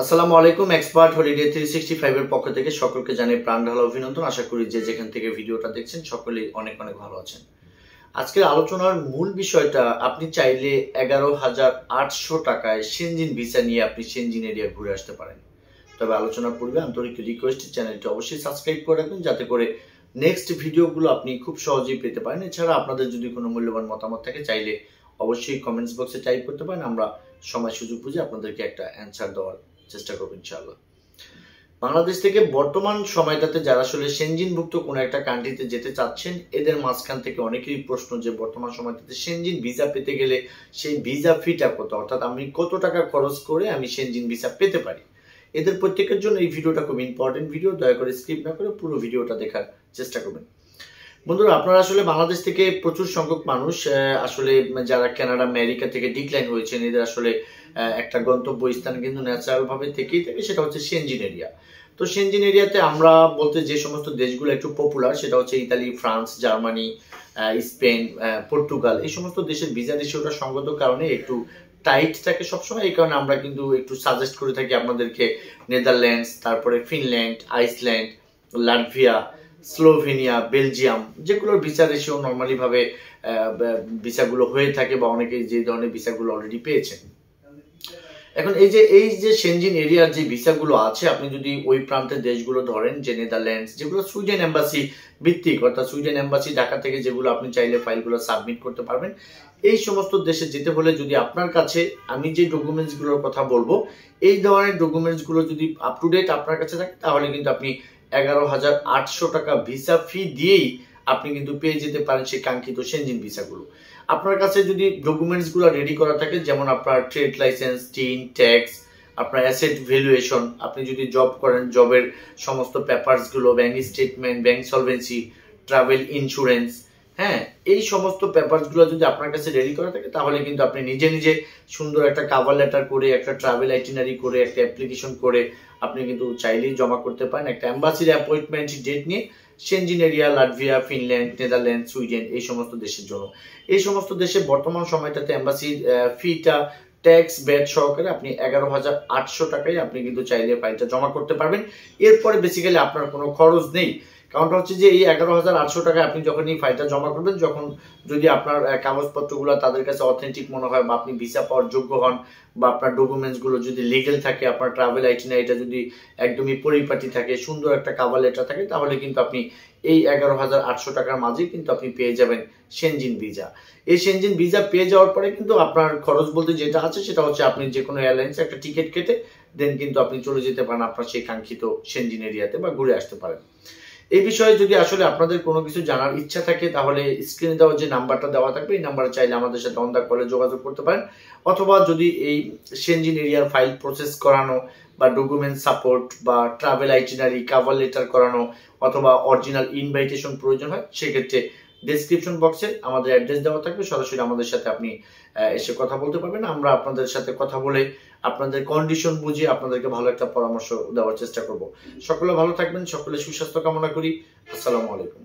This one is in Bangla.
আসসালামু আলাইকুম। এক্সপার্ট হলিডে 365 এর পক্ষ থেকে সকলকে জানাই প্রাণ ঢালা অভিনন্দন। আশা করি যে যেখান থেকে ভিডিওটা দেখছেন সকলেই অনেক অনেক ভালো আছেন। আজকের আলোচনার মূল বিষয়টা, আপনি চাইলে 11,800 টাকায় সেনজিন ভিসা নিয়ে আপনি সেনজিন এরিয়া ঘুরে আসতে পারেন। তবে আলোচনার পূর্বে আন্তরিক রিকোয়েস্ট, চ্যানেলটি অবশ্যই সাবস্ক্রাইব করে রাখবেন যাতে করে নেক্সট ভিডিওগুলো আপনি খুব সহজেই পেতে পারেন। এছাড়া আপনাদের যদি কোনো মূল্যবান মতামত থাকে চাইলে অবশ্যই কমেন্টস বক্সে টাইপ করতে পারেন। আমরা সময় সুযোগ বুঝে আপনাদেরকে একটা অ্যান্সার দেওয়ার চেষ্টা করবো ইনশাআল্লাহ। বাংলাদেশ থেকে বর্তমান সময়টাতে যারা আসলে সেনজিনভুক্ত কোনো একটা কান্ট্রিতে যেতে চাচ্ছেন, এদের মাঝখান থেকে অনেকেরই প্রশ্ন যে বর্তমান সময়টাতে সেনজিন ভিসা পেতে গেলে সেই ভিসা ফিটা কত, অর্থাৎ আমি কত টাকা খরচ করে আমি সেনজিন ভিসা পেতে পারি। এদের প্রত্যেকের জন্য এই ভিডিওটা খুব ইম্পর্টেন্ট ভিডিও। দয়া করে স্কিপ না করে পুরো ভিডিওটা দেখার চেষ্টা করবেন। বন্ধুরা, আপনারা আসলে বাংলাদেশ থেকে প্রচুর সংখ্যক মানুষ আসলে যারা কানাডা আমেরিকা থেকে ডিক্লাইন হয়েছেন, এদের আসলে একটা গন্তব্য স্থান কিন্তু ন্যাচারাল ভাবে থেকেই থাকে, সেটা হচ্ছে সেনজিন এরিয়া। তো সেনজিন এরিয়াতে আমরা বলতে যে সমস্ত দেশগুলো একটু পপুলার সেটা হচ্ছে Italy, France, Germany, Spain, Portugal. এই সমস্ত দেশের ভিসা রেশিওটা সঙ্গত কারণে একটু টাইট থাকে সবসময়। এই কারণে আমরা কিন্তু একটু সাজেস্ট করে থাকি আপনাদেরকে নেদারল্যান্ডস, তারপরে Finland, Iceland, Latvia, Slovenia, Belgium, যেগুলোর ভিসা রেশিও নর্মালি ভাবে ভিসাগুলো হয়ে থাকে বা অনেকে যে ধরনের ভিসাগুলো অলরেডি পেয়েছেন। এখন এই যে সেনজিন এরিয়ার যে ভিসাগুলো আছে, আপনি যদি ওই প্রান্তের দেশগুলো ধরেন, যে নেদারল্যান্ডস, যেগুলো সুইডেন এম্বাসি ভিত্তিক, অর্থাৎ সুইডেন এম্বাসি ঢাকা থেকে যেগুলো আপনি চাইলে ফাইলগুলো সাবমিট করতে পারবেন, এই সমস্ত দেশে যেতে হলে যদি আপনার কাছে আমি যে ডকুমেন্টস গুলোর কথা বলবো, এই ধরনের ডকুমেন্টস গুলো যদি আপ টু ডেট আপনার কাছে থাকে, তাহলে কিন্তু আপনি 11,800 টাকা ভিসা ফি দিয়েই আপনি কিন্তু পেয়ে যেতে পারেন সেই কাঙ্ক্ষিত সেনজিন ভিসাগুলো। আপনার কাছে যদি ডকুমেন্টস গুলো রেডি করা থাকে, যেমন আপনার ট্রেড লাইসেন্স, টিন, ট্যাক্স, আপনার অ্যাসেট ভ্যালুয়েশন, আপনি যদি জব করেন জবের সমস্ত পেপারস গুলো, bank statement, bank solvency, travel insurance, হ্যাঁ, এই সমস্ত পেপারস গুলো যদি আপনার কাছে রেডি করা থাকে, তাহলে কিন্তু আপনি নিজে নিজে সুন্দর একটা কভার লেটার করে, একটা ট্রাভেল আইটিনারি করে, একটা অ্যাপ্লিকেশন করে আপনি কিন্তু চাইলেই জমা করতে পারেন একটা এম্বাসির অ্যাপয়েন্টমেন্ট ডেট নিয়ে Schengen area, Latvia, Finland, Netherland, Sweden, এই সমস্ত দেশের জন্য। এই সমস্ত দেশে বর্তমান সময়টাতে এম্বাসির ফিটা ট্যাক্স ব্যাট সহকারে আপনি 11,800 টাকায় আপনি কিন্তু চাইলে ফাইলটা জমা করতে পারবেন। এরপরে বেসিক্যালি আপনার কোনো খরচ নেই। কারণটা হচ্ছে যে এই 11,800 টাকায় আপনি যখন এই ফাইলটা জমা করবেন, যখন যদি আপনার কাগজপত্রগুলো তাদের কাছে অথেন্টিক মনে হয়, বা আপনি ভিসা পাওয়ার যোগ্য হন, বা আপনার ডকুমেন্টস গুলো যদি লিগেল থাকে, আপনার ট্রাভেল আইটিনারিটা যদি একদমই পরিপাটি থাকে, সুন্দর একটা কভার লেটার থাকে, তাহলে কিন্তু আপনি এই 11,800 টাকার মাঝে কিন্তু আপনি পেয়ে যাবেন সেনজিন ভিসা। এই সেনজিন ভিসা পেয়ে যাওয়ার পরে কিন্তু আপনার খরচ বলতে যেটা আছে সেটা হচ্ছে আপনি যে কোনো এয়ারলাইন্সে একটা টিকিট কেটে দেন কিন্তু আপনি চলে যেতে পারেন আপনার সেই কাঙ্ক্ষিত সেনজিন এরিয়াতে, বা ঘুরে আসতে পারেন। এই বিষয়ে যদি আসলে আপনাদের কোনো কিছু জানার ইচ্ছা থাকে, তাহলে স্ক্রিনে দেওয়া যে নাম্বারটা দেওয়া থাকবে, এই নাম্বারে চাইলে আমাদের সাথে অন দ্য কলে যোগাযোগ করতে পারেন। অথবা যদি এই সেনজিন এরিয়ার ফাইল প্রসেস করানো, বা ডকুমেন্ট সাপোর্ট, বা ট্রাভেল আইটিনারি, কভার লেটার করানো, অথবা অরিজিনাল ইনভাইটেশন প্রয়োজন হয়, সেক্ষেত্রে ডেসক্রিপশন বক্সে আমাদের অ্যাড্রেস দেওয়া থাকবে, সরাসরি আমাদের সাথে আপনি এসে কথা বলতে পারবেন। আমরা আপনাদের সাথে কথা বলে আপনাদের কন্ডিশন বুঝে আপনাদেরকে ভালো একটা পরামর্শ দেওয়ার চেষ্টা করব। সকলে ভালো থাকবেন, সকলে সুস্বাস্থ্য কামনা করি। আসসালামু আলাইকুম।